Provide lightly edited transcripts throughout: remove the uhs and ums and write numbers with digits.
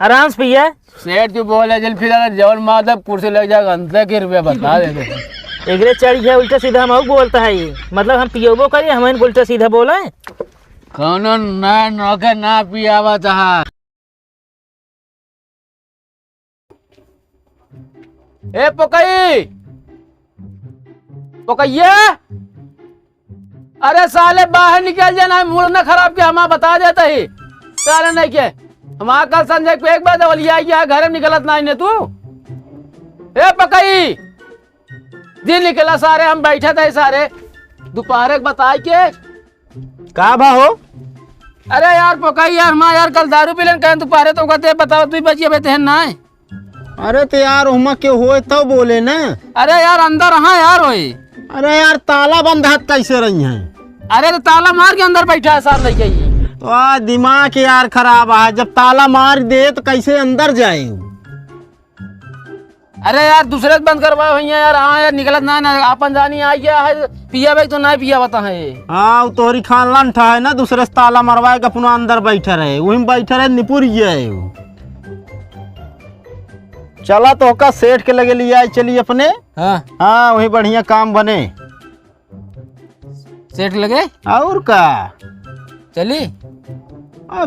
आराम से पिया। सेठ जो बोले जल फिर जवन माधव कुर्सी लग जाएगा अंतर के रुपया बता दे। एकरे चढ़ गया उल्टा सीधा हम बोलता है ये, मतलब हम पियोबो करिए हमें उल्टा सीधा बोला है। कौनो ना नौके ना पियावा चाहा। ए पकई पकैया, अरे साले बाहर निकल जाना, मूड ना खराब के हमारा बता देता ही साले नहीं के हमारा कल संजय को एक बार दवलिया गया घर में निकलत ना ने तू। ए पकई दिन निकला सारे हम बैठे थे सारे दोपहर बताए के का भा हो। अरे यार पकई यार माँ यार कल दारू पी लेन कहें दोपहर तो कहते बताओ तू बचिए बेते ना। अरे तो यार उमा के होए तो बोले ना। अरे यार अंदर हाँ यार होई। अरे यार ताला बंद हाथ कैसे रही है। अरे तो ताला मार के अंदर बैठा है सार नहीं तो दिमाग यार खराब है, जब ताला मार दे तो कैसे अंदर जाए। अरे यार दूसरे बंद करवाए भैया यार। हाँ यार निकलत ना अपन जानी आ गया है पिया भाई तो नहीं पिया बता है। हाँ तोहरी खानलान ठा है ना, दूसरे से ताला मरवाए के अपना अंदर बैठे रहे, वही बैठे रहे निपुर गए। चला तो का सेठ के लगे लिया चलिए अपने। हाँ वही बढ़िया काम बने सेठ लगे और का चली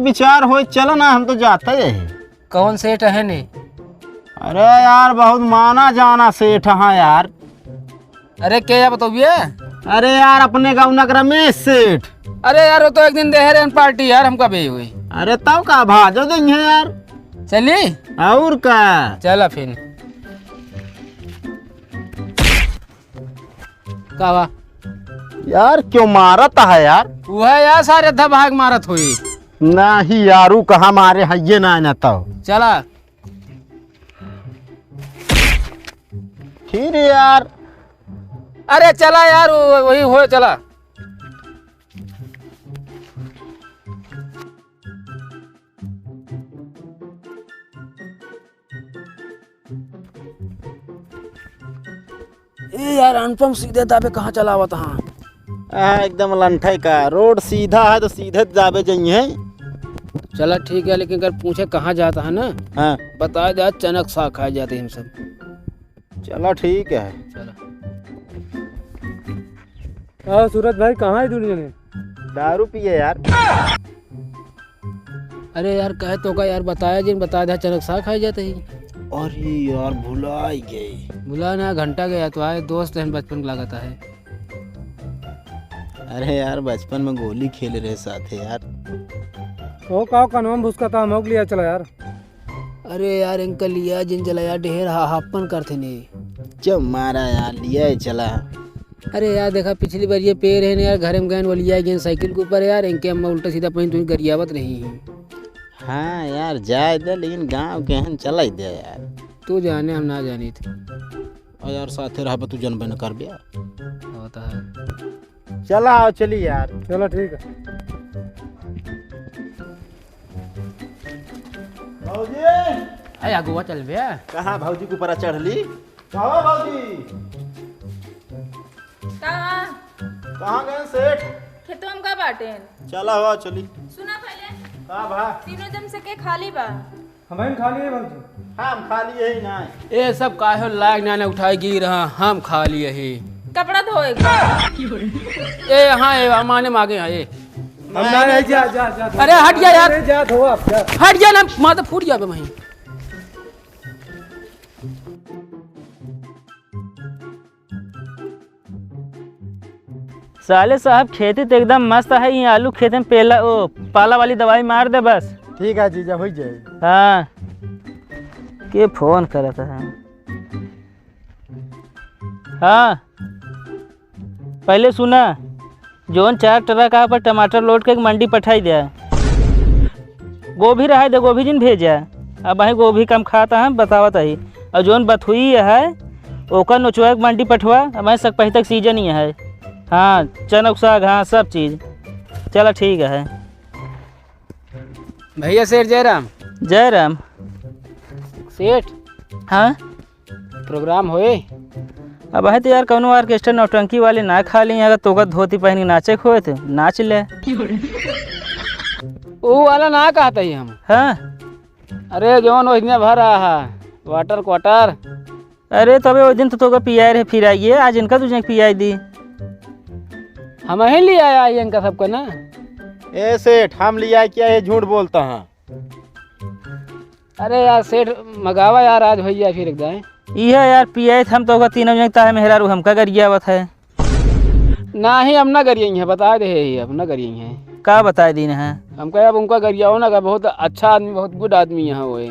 विचार हो चलो ना, हम तो जाते हैं। कौन सेठ है ने। अरे यार बहुत माना जाना सेठ हाँ यार। अरे क्या बताइए। अरे यार अपने गाँव नगर में सेठ। अरे यार वो तो एक दिन दे रहे पार्टी यार हमका भी हुई। अरे तब का भाजो देंगे यार। चली और का चला फिर का यार क्यों मारत है यार। वह यार सारे अद्धा भाग मारत हुई नहीं यारू कहा मारे है ना तो चला फिर यार। अरे चला यार वही हो चला। ए यार अनुपम सीधे दाबे कहाँ चला हुआ था। एकदम लंठे का रोड सीधा है तो सीधे जाबे जाइए। चला ठीक है लेकिन अगर पूछे कहाँ जाता है ना हाँ बता दे चनक सा खाए जाते हम सब। चलो ठीक है। चला सूरज भाई कहाँ है दुनिया में। दारू पिए यार। अरे यार कहे तो का यार बताया जिन बता दे चनक सा खाए जाते ही। अरे यार भुला ही गई। बुला ना घंटा गया तो आए दोस्त हैं बचपन का लगता है। अरे यार बचपन में गोली खेले रहे साथ यार। ओ का कानून भुसका था मोग लिया चला यार। अरे यार इनका लिया जिन चला यार ढेर हापन करते नहीं जब मारा यार लिया चला। अरे यार देखा पिछली बार ये पेड़ है ना यार घर में गए वो लिया गए साइकिल के ऊपर यार इनके अम्मा उल्टा सीधा पहन तुम गरियावत रही है। हाँ यार जाए दे लेकिन गांव के हन चला ही दे यार। तू जाने हम ना जानी थे और यार साथे रह तू जनबे न कर बिया होता है। चला आओ चली यार। चलो ठीक है। भौजी अरे गोवा चल बे। कहाँ भौजी के ऊपर चढ़ली। कहाँ भौजी कहाँ गए सेठ। खेतों में का बाटे। चला हुआ चली। सुना पहले कहाँ भा तीनों जम से के खाली बा। हमें खा लिए भाजी। हाँ हम खा लिए ही ना। ये सब काहे लाग ना उठाई गिर रहा हम खा लिए ही कपड़ा धोएगा। ए हाँ ये माने मांगे हाँ ये हम ना रह जा जा जा। अरे हट जा यार जा धो आप जा। हट जा ना माँ तो फूट जाबे वहीं। साले साहब खेती तो एकदम मस्त है, ये आलू खेत में पेला ओ पाला वाली दवाई मार दे बस। ठीक है जीजा हो जाए। हाँ के फोन करा था। हाँ पहले सुना जोन 4 ट्रक पर टमाटर लोड के मंडी पठाई दिया। गोभी रहा दे गोभी जिन भेजा अब वही गोभी कम खाता है बतावत ही। और जोन बथुई है ओकर नोचवा मंडी पठवा अब सकपही तक सीजन ही है। हाँ चनक साग हाँ सब चीज़। चलो ठीक है भैया सेठ जयराम। जयराम सेठ हाँ प्रोग्राम होए। अब है तो यार कौनो ऑर्केस्ट्रा नौटंकी वाले ना खा ली अगर तोका धोती पहन के नाचे खोए थे नाच ले। वो वाला ना कहता ही हम। हाँ अरे जौन ओहिने भर रहा है वाटर क्वार्टर। अरे तबे वो दिन तो तोगा पियाए रहे फिर आइए, आज इनका तुझे पियाई दी। हम ही ले आया इनका सबको ना। ए सेठ हम लिया क्या ये झूठ बोलता है? अरे यार सेठ मगावा यार आज भैया फिर एकदम। यह यार पियाए हम तो तीनों जन है मेहरा रू हमका गरियावत है ना ही हम ना करिए है बता दे अब ना करिए है। का बताए दिन है हमको अब उनका गरियाओ ना का बहुत अच्छा आदमी बहुत गुड आदमी यहाँ वो है।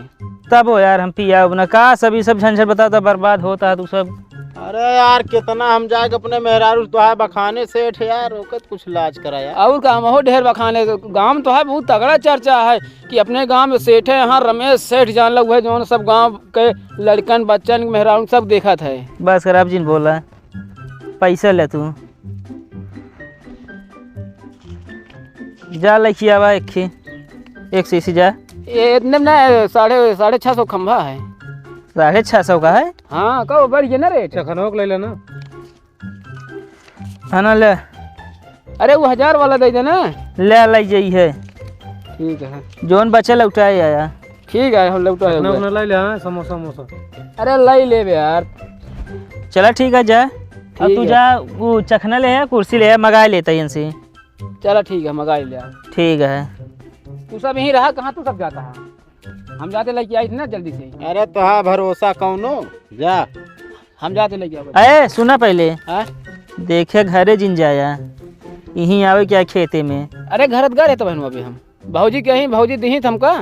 तब हो यार हम पिया ना का सभी सब झंझट बताता बर्बाद होता है तू सब। अरे यार कितना हम जाके अपने मेहरारू तो है बखाने सेठ यार रोकत कुछ लाज करा यार। और काम हो ढेर बखाने गांव तो है बहुत तगड़ा चर्चा है कि अपने गांव में सेठ है यहाँ रमेश सेठ जान लग है जो सब गांव के लड़कन बच्चन मेहरारू सब देखा था। बस खराब जिन बोला पैसा ले तू जा लखी आवा एक सीसी जा। ये इतने में ना 650 खंभा है। 650 का है। हाँ कहो बढ़िया ना रेट। चखनोक ले लेना। है ना ले। अरे वो 1000 वाला दे देना। ले लाई जाई है। ठीक है जोन बच्चा लौटाए आया। ठीक है हम लौटा चखनोक न ले ले। हाँ समोसा मोसा। अरे लाई ले बे यार। चला ठीक है जा। अब तू जा वो चखना ले है कुर्सी ले है मंगा लेता है इनसे। चला ठीक है मंगा लिया। ठीक है तू सब यहीं रहा कहाँ तू सब जाता है? हम जाते लेके आई थी ना जल्दी से। अरे तो हाँ भरोसा कौनो जा हम जाते लेके आओ। अरे सुना पहले हाँ? देखे घरे जिन जाया यहीं आवे क्या खेते में। अरे घरत गए तो बहनों अभी हम भाजी कहीं भाजी दी हमका।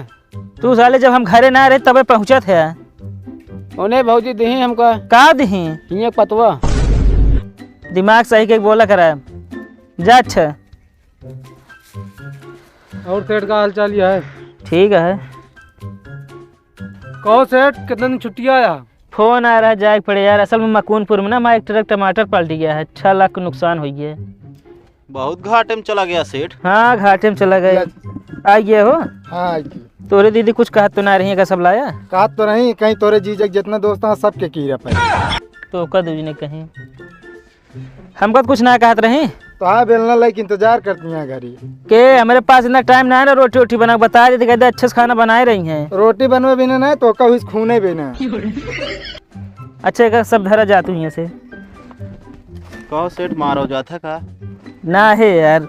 तू साले जब हम घरे ना रहे तबे पहुँचत है। उन्हें भाजी दी हमका का दही ये पतवा दिमाग सही के बोला करा जा। अच्छा और सेठ का हाल चाल यह है? ठीक है। कहो सेठ कितने दिन छुट्टी आया? फोन आ रहा है जाए पड़े यार। असल में मकूनपुर में ना हमारा एक ट्रक टमाटर पलट गया है। 6 लाख का नुकसान हो गया। बहुत घाटे में चला गया सेठ। हाँ घाटे में चला गया। आइए हो। हाँ तोरे दीदी कुछ कहत तो ना रही का सब लाया कहा तो नहीं कहीं तोरे जीजक जितने दोस्त हैं सबके कीड़ा पे तो का दूजी ने कहीं हमको तो कुछ ना कहत रही। तो हाँ बेलना लाइक इंतजार करती हैं घरी के हमारे पास इतना टाइम ना है ना रोटी वोटी बना बता देते कहते अच्छे से खाना बनाए रही हैं। रोटी बनवे भी ना तो कभी खूने भी ना। अच्छा का सब धरा जातू यहाँ से कहो सेठ मारो जाता का ना है यार।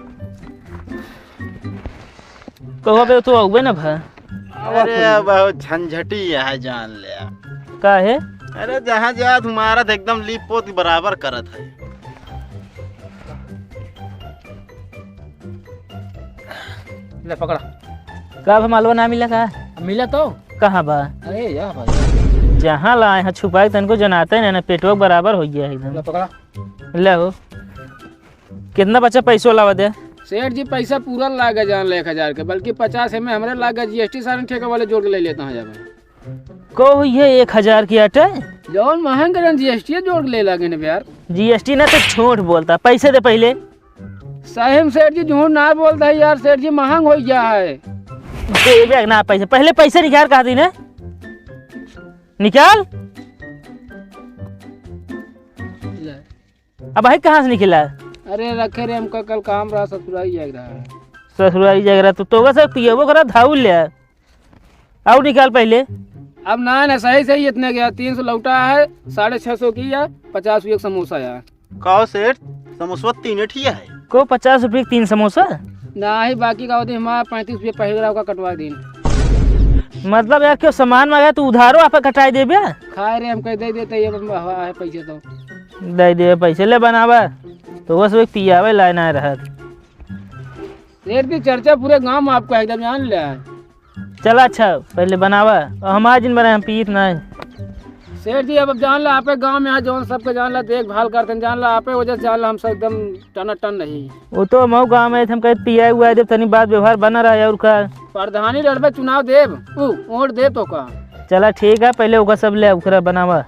कहो बे तो आउबे ना भा। अरे बहुत झंझटी है जान लिया का है। अरे जहाँ जा तुम्हारा तो एकदम लीप पोत बराबर करत है। ले पकड़ा। का भा मालवा ना मिला का मिला तो कहाँ बा। अरे या भाई जहाँ लाए हैं छुपाए तनको जनाते हैं ना पेटवा बराबर हो गया है एकदम। ले पकड़ा। ले हो कितना बच्चा पैसों लावा दे। सेठ जी पैसा पूरा लागा जान ले 1000 के बल्कि 50 है में हमारे लागा जीएसटी सारे ठेके वाले जोड़ के ले लेता हूँ जब को ये 1000 की आटे जौन महंग करें जीएसटी जोड़ के ले लागे ना यार। जीएसटी ना तो झूठ बोलता पैसे दे पहले। साहिब सेठ जी झूठ ना बोलता है यार। सेठ जी महंग हो गया है। दे ना पैसे पहले पैसे निकाल कहा दी ने निकाल। अब भाई कहाँ से निकला? अरे रखे रे हमका कल काम रहा ससुराई जाएगा। ससुराली जगह तो वैसे पिएबो करा धाउल ले और निकाल पहले। अब ना सही सही इतने गया 300 लौटा है 650 की या 50 एक समोसा यार। कहो सेठ समोसा 3 ठिया है को 50 रुपये 3 समोसा ना ही बाकी का होती हमारा 35 रुपये पहले का कटवा दिन। मतलब यार क्यों सामान मांगा तू उधारो आप कटाई देबे। खाए रे हम कह दे देते ये है पैसे तो दे दे पैसे ले बनावा तो वो सब पियावे लाए ना रहा। सेठ की चर्चा पूरे गांव में आपको एकदम जान लिया है। चला अच्छा पहले बनावा हम आज दिन बनाए हम पीत ना। सेठ जी अब जान ला आपे गांव में यहाँ जौन सबके जान ला देखभाल करते जान ला आपे वजह से जान ला हम सब एकदम टन टन नहीं। वो तो मऊ गाँव में हम कहे पिया हुआ है जब तनी बात व्यवहार बना रहा है और का प्रधानी लड़बे चुनाव देव वोट दे तो का। चला ठीक है पहले ओका सब ले ओकरा बनावा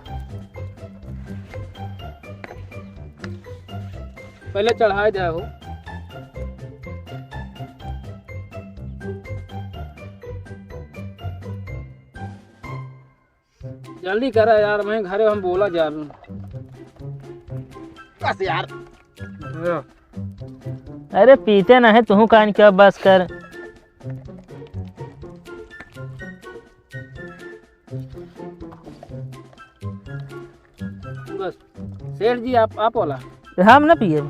पहले चढ़ाए जाए हो। जल्दी करा यार मैं घरे हम बोला जा बस यार। अरे पीते ना है तू कान क्या बस कर। बस सेठ जी आप बोला हम ना पिए।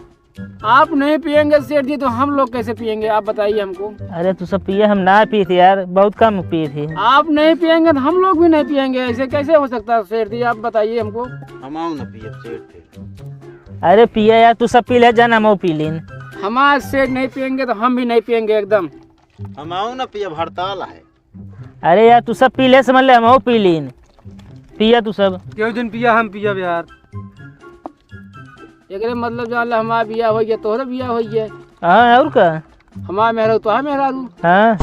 आप नहीं पियेंगे सेठ जी तो हम लोग कैसे पियेंगे आप बताइए हमको। अरे तू सब पिए, हम ना पिए थे यार, बहुत कम पिए थे। आप नहीं पियेंगे तो हम लोग भी नहीं पियेंगे, ऐसे कैसे हो सकता है सेठ जी आप बताइए हमको। हम ना पिए सेठ। अरे पिए यार, तू सब पी ले, जाना हम पी लेन। हमारे सेठ नहीं पियेंगे तो हम भी नहीं पियेंगे एकदम। हम ना पिए, हड़ताल है। अरे यार तू सब पी ले, समझ ले, हम पी लेन। पिया तू सब। क्यों दिन पिया हम पिया यार। एक मतलब जान ला हमारा बिया हो गया तोहरा बिया हो गया। हाँ और का हमारा मेहरा तो मेहरा रू। हाँ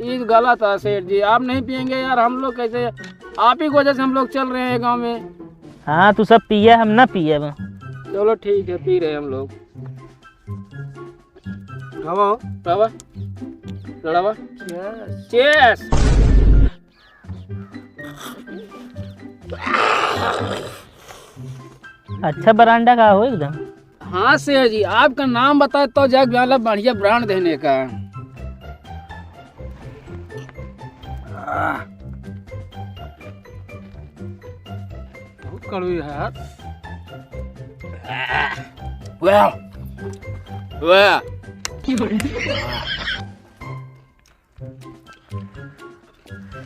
ये गलत है सेठ जी, आप नहीं पियेंगे यार, हम लोग कैसे, आप ही की वजह से हम लोग चल रहे हैं गांव में। हाँ तू सब पिया, हम ना पिए अब। चलो ठीक है, पी रहे हैं हम लोग। बाबा लड़ावा चेस। अच्छा बरांडा का हो एकदम। हाँ सेठ जी आपका नाम बताए तो जाग वाला बढ़िया ब्रांड देने का। बहुत कड़वी है यार। वाह वाह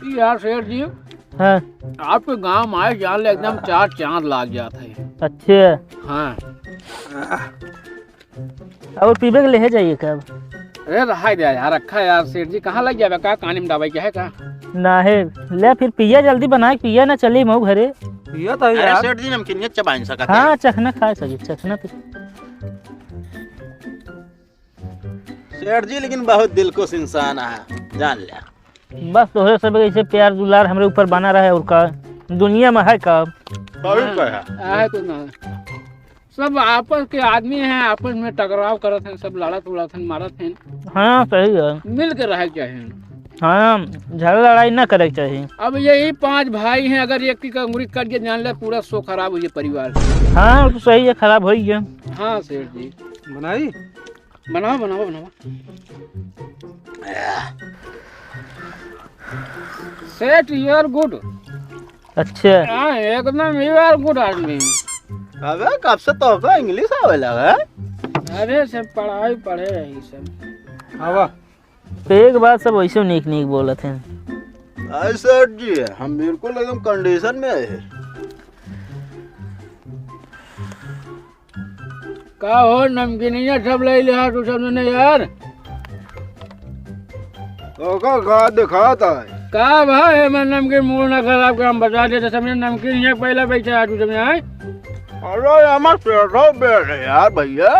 यार सेठ जी हाँ आपके गांव में आए जान ले एकदम चार चांद लाग जाता है। अच्छे। हाँ और पीबे के ले जाइए कब? अरे रहा दे यार, रखा यार सेठ जी, कहाँ लग जाएगा का कानी में दवाई क्या है का। ना है ले, फिर पिया जल्दी बना के पिया ना, चली मऊ घरे। पिया था यार। सेठ जी नमकीन चबा नहीं सकते। हाँ चखना खा सके, चखना तो। सेठ जी लेकिन बहुत दिलकुश इंसान है, जान लिया। बस तोहरे सब ऐसे प्यार दुलार हमरे ऊपर बना रहा है, और का दुनिया में है का। है तो ना, सब आपस के आदमी हैं, आपस में टकराव करत हैं, सब लड़त उड़त हैं, मारत हैं। हाँ सही है। मिल के रह चाहिए। हाँ झगड़ा लड़ाई ना करे के चाहिए। अब यही 5 भाई हैं, अगर एक की अंगुरी कट के जान ले पूरा सो खराब हो जाए परिवार। हाँ वो तो सही है, खराब हो ही गया। हाँ सेठ जी बनाई बनाओ बनाओ बनाओ। सेठ यू आर गुड। अच्छा हाँ एकदम यू आर गुड आदमी। अबे कब से तो का इंग्लिश आवे लगा। अरे सब पढ़ाई पढ़े रही सब। हवा एक बात सब वैसे नीक नीक बोलत हैं। सेठ जी हम बिल्कुल एकदम कंडीशन में है। का हो नमकीनिया सब ले लिया तू सब ने यार। तो का दिखाता है का भाई मैं नमकीन मूड ना खराब कर, हम बता देते सबने नमकीन ये पहले बैठा तू सबने आए। अरे हमार पेटो बैठ यार भैया।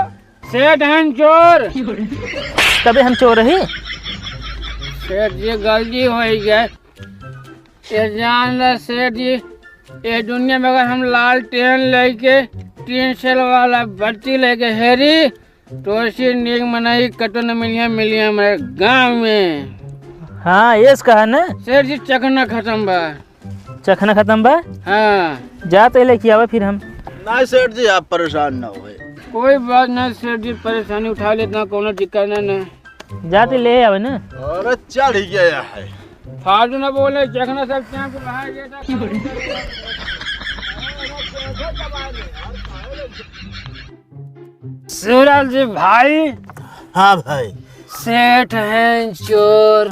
सेठ हैं चोर। तबे हम चोर ही। सेठ जी गलती हो गई, ये जान ले सेठ जी, ये दुनिया में अगर हम लाल टेन लेके 3 सेल वाला बत्ती लेके हेरी तो ऐसी नीक मनाई कटो न मिलिया हमारे गाँव में। हाँ ये कहा ना। सेठ जी चखना खत्म बा। चखना खत्म बा। हाँ जा तो लेके आवा फिर हम। नहीं सेठ जी आप परेशान ना हो। कोई बात नहीं सेठ जी, परेशानी उठा लेतना, कोनो दिक्कत नहीं। जाते ले आवे ना। अरे चढ़ ही गया है। फालतू ना बोले, चखना सब चाँद के बाहर देता। शिवलाल जी भाई। हाँ भाई। सेठ हैं चोर।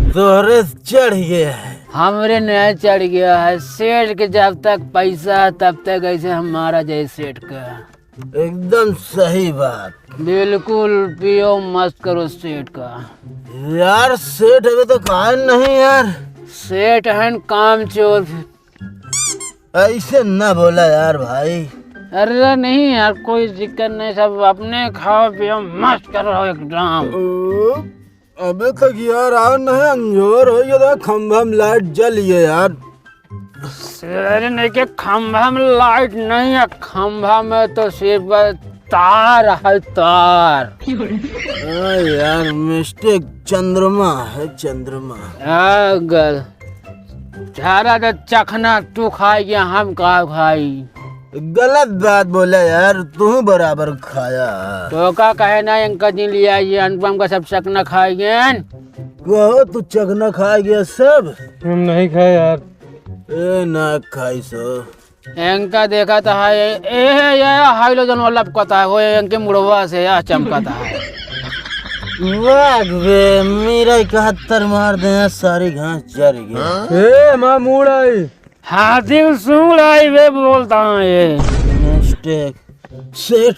तोरे चढ़ गया है। हमरे नया चढ़ गया है सेठ के, जब तक पैसा है तब तक ऐसे हमारा जय सेठ का। एकदम सही बात। बिल्कुल पियो मस्त करो सेठ का। यार सेठ अभी तो कहा नहीं यार। सेठ हैं काम चोर। ऐसे ना बोला यार भाई। अरे नहीं यार कोई दिक्कत नहीं, सब अपने खाओ पियो मस्त करो एकदम। अबे तक यार आ नहीं अंजोर हो गया, खंभा में लाइट जल गया यार। अरे नहीं के खंभा में लाइट नहीं है, खंभा में तो सिर्फ तार है तार। यार मिस्टेक, चंद्रमा है चंद्रमा। अगर झारा तो चखना तू खाएगी, हम का खाई। गलत बात बोला यार, तू बराबर खाया। तो का कहे ना अंकल जी लिया ये अनुपम का सब चखना खाएंगे। कहो तू चगना खा गया सब? हम नहीं खाए यार। ए ना खाई सो। इनका देखा था ये हाइलोजन वाला लपकता है वो इनके मुड़वा से या चमकता है। वाह बे मेरा 71 मार दे सारी घास जर गई। ए मां मूड आई। हाथी सूंड आई वे बोलता हूँ ये। मिस्टेक। सेठ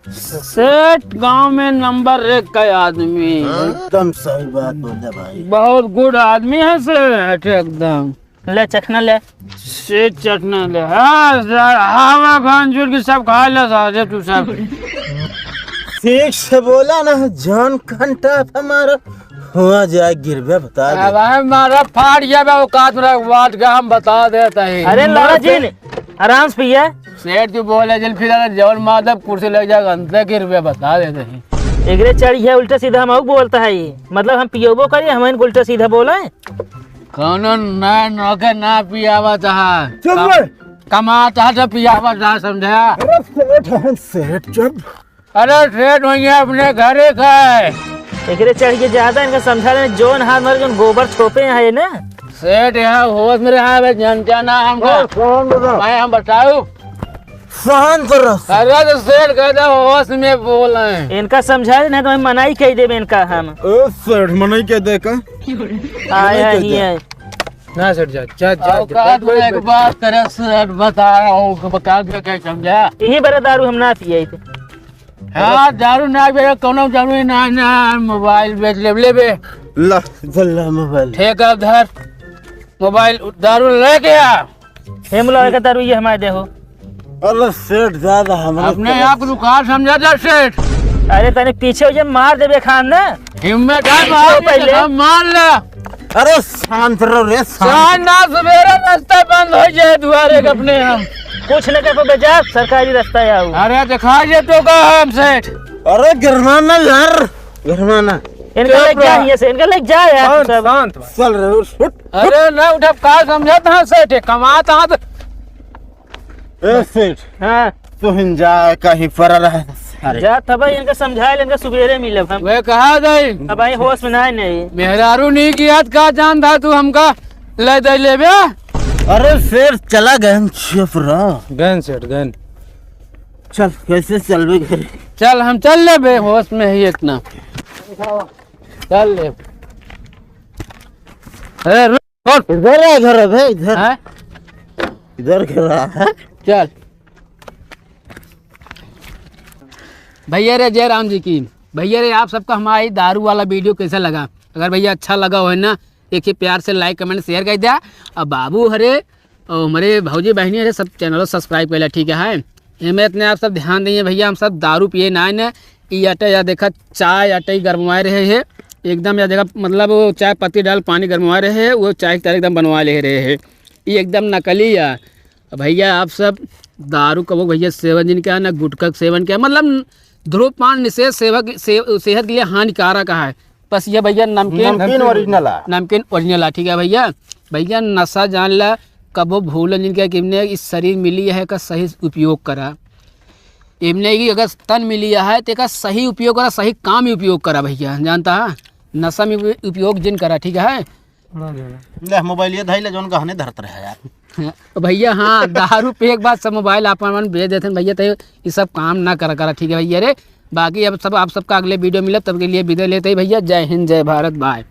सेठ गांव में नंबर 1 का आदमी। एकदम सही बात बोला भाई। बहुत गुड आदमी है सेठ एकदम। ले चखना ले। सेठ चटना ले। हाँ सर हवा भांजूर की सब खा ले सारे तू सब। ठीक से बोला ना जान घंटा हमारा हुआ जाए गिरवे बता दे। अब हमारा फाट गया वो काट मेरा वाट का हम बता देता है। अरे लाला जी आराम से पिया। सेठ जो बोले जल फिर जवन माधव कुर्सी लग जाएगा अंदर के रुपये बता देते हैं। एकरे चढ़ी है उल्टा सीधा हम बोलता है ये मतलब हम पियोबो करिए हमें उल्टा सीधा बोला है। कौनो ना नौके ना पियावा चाह कमा चाह पियावा चाह समझा। सेठ चुप। अरे सेठ भैया अपने घरे खाए। एकरे चढ़िए ज्यादा इनका समझा रहे जोन हाथ मार जोन गोबर छोपे है ना। सेठ यहाँ होश में रहा जनता ना हमको मैं हम बताऊँ। शांत रहो। अरे तो सेठ कहता होश में बोल रहे हैं। इनका समझा नहीं तो हम मनाई कह देवे इनका हम। सेठ मनाई क्या देखा? आया ही है ना सेठ जा जा औकात में एक बात करे सेठ बता रहा हूँ बता के समझा। यही बड़ा दारू हम ना पिए थे। हाँ दारू ना बेचे कोनो जरूरी ना मोबाइल बेच ले बे। ला बल्ला मोबाइल ठेका धर मोबाइल दारू लेके आ। हेम लगा दारू ये हमारे देखो। अरे सेठ ज्यादा हमारे अपने आप दुकान समझा जा सेठ। अरे तने पीछे जब मार देवे खान ना हिम्मत है मार पहले। हम मार ले। अरे शांत रहो रे शान ना सवेरे रास्ता बंद हो जाए दुआरे के अपने हम कुछ न कर बजा सरकारी रास्ता आओ। अरे दिखा जे तो का हम सेठ। अरे गिरमाना यार गिरमाना। इनका लेके जा यहाँ से इनका लेके जा यार सब। शांत चल रहे हो शुट। अरे ना उठा का समझाता है सेठ कमाता है। ए सेठ हाँ तू हिंजा कहीं पर रहा अरे जा तब इनका समझाए इनका सुबेरे मिले हम। वे कहा गई अब भाई होश में ना नहीं। मेहरारू नहीं किया का जान था तू हमका ले दे ले बे। अरे फिर चला गए हम चुप रहो। गन सेठ गन। चल कैसे चल भी गए। चल हम चल ले बे होश में ही इतना चल ले। अरे रुक इधर है घर है भाई इधर हैं? इधर घर है। चल भैया रे जय राम जी की। भैया रे आप सबका हमारी दारू वाला वीडियो कैसा लगा? अगर भैया अच्छा लगा हो ना देखिए प्यार से लाइक कमेंट शेयर कर दिया। अब बाबू हरे और हमारे भाजी बहनी हरे सब चैनल सब्सक्राइब कर लिया ठीक है। हमें इतने आप सब ध्यान देंगे भैया हम सब दारू पिए ना है ये आटा या देखा चाय आटा ही गरमाए रहे हैं एकदम या देखा मतलब वो चाय पत्ती डाल पानी गरमा रहे हैं वो चाय की तरह एकदम बनवा ले रहे हैं ये एकदम नकली है। भैया आप सब दारू का वो भैया सेवन जिनका है ना गुटखा सेवन क्या मतलब धूम्रपान निषेध सेहत के लिए हानिकारक है। बस ये भैया नमकीन ओरिजिनल है। नमकीन ओरिजिनल है ठीक है भैया। भैया नशा जान ला कबो भूल जिनका किमने इस शरीर मिली है का सही उपयोग करा इमने की अगर तन मिली है तो का सही उपयोग करा सही काम ही उपयोग करा भैया जानता है नशा में उपयोग जिन करा ठीक है। ले मोबाइल ये धइले जोन कहने धरत रहे यार। भैया हाँ दारू पे एक बात सब मोबाइल आप भेज देते हैं भैया तो ये सब काम ना करा ठीक है भैया रे। बाकी अब सब आप सबका अगले वीडियो मिले तब के लिए विदा लेते ही भैया। जय हिंद जय भारत बाय।